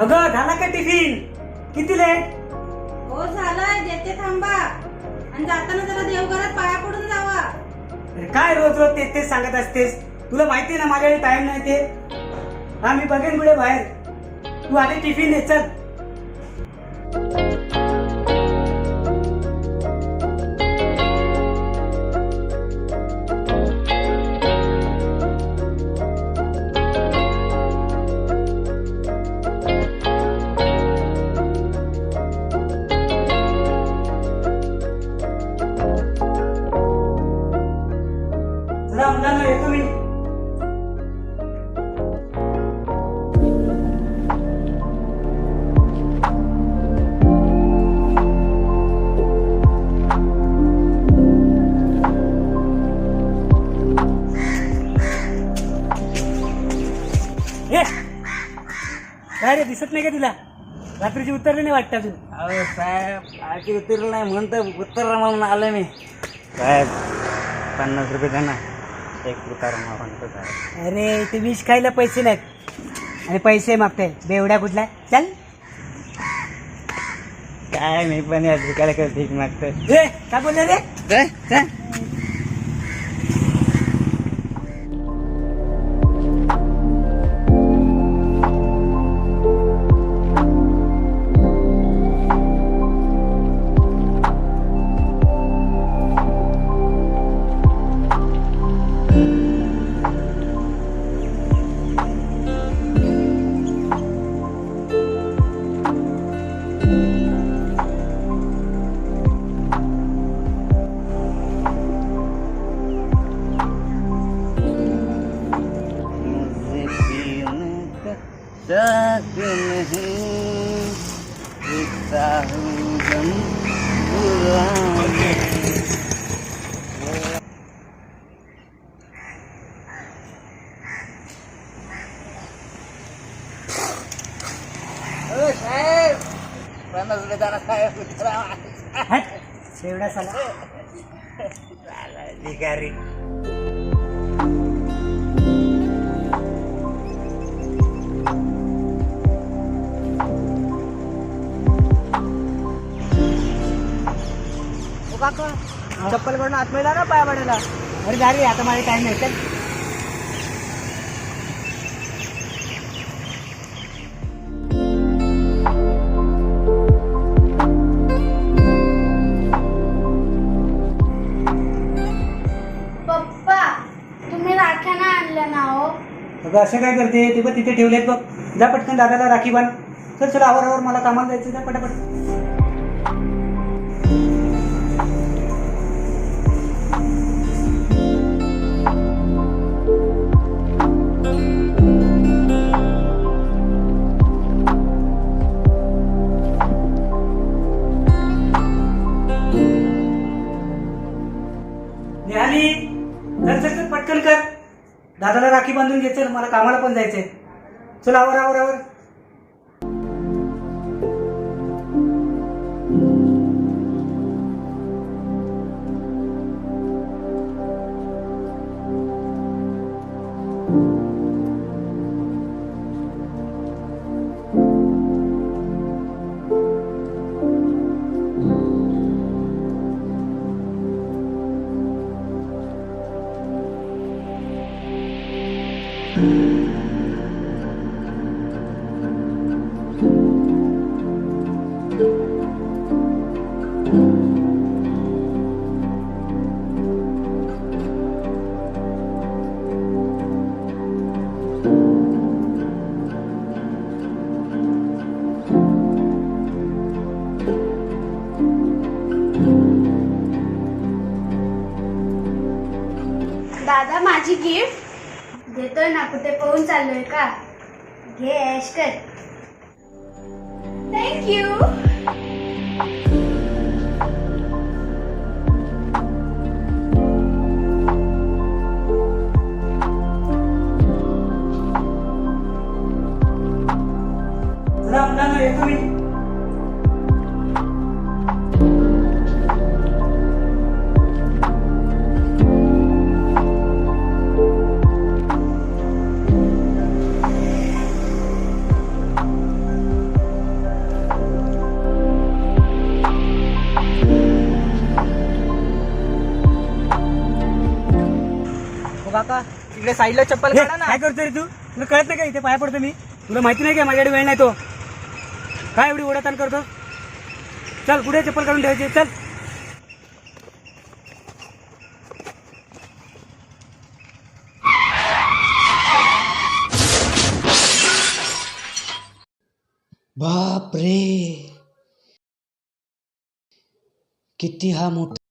अगं झाला का टिफिन? किती लेट? हो झालंय, देते थांबा. आणि जाताना जरा देवघरात पाया पडून जावा. अरे काय रोज रोज तेच तेच सांगत असतेस? तुला माहिती ना माझ्याकडे टाइम नाही ते. हा मी बघेन पुढे बाहेर. तू आधी टिफिन दे चल. चला मुलांना येतो मी. ए, काय रे दिसत नाही का तुला? रात्रीची उतरली नाही वाटतं अजून. अहो साहेब आधी उतरलं नाही म्हणतो उतरला म्हणून आलं मी. साहेब 50 रुपये द्या ना, एक उतार म्हणतो साहेब. अरे ते विष खायला पैसे नाहीत आणि पैसे मागताय बेवड्या कुठला. चल काय मी पण या भिकायला काय भीक मागतोय. ए काय बोलले रे? मुझे पीने का शौक नहीं, पीता हूँ गम पुराने. ओ साहेब 50 रुपये द्या ना साहेब, उतरा. हट, बेवडा साला. भिकारी. काका चप्पल कडून आत मिळाला ना पाया पडायला. अरे जा रे, आता माझे टाइम नाही. चल पप्पा तुम्ही राख्या नाही आणल्या ना हो. अगं असं काय करते? ते बघ तिथे ठेवलेत बघ. जा पटकन दादाला राखी बांध. चल चल आवर मला कामाला जायचं. जा पटापट. निहाली चल चल चल पटकन कर. दादाला राखी बांधून घे. चल मला कामाला पण जायचंय. चल आवर आवर आवर. दादा माझी गिफ्ट देतोय ना, कुठे पळून चाललोय का? घे ऐश कर. थँक्यू. चला मुलांना येतो मी. इकडे साईडला चप्पल हे, काढा ना. काय करतोय रे तू? तुला कळत नाही का इथे पाया पडतो मी? तुला माहिती नाही का माझ्याकडे वेळ नाही तो? काय एवढी ओढाताण करतो? चल कुठे चप्पल काढून ठेवायची? चल. बाप रे, किती हा मोठा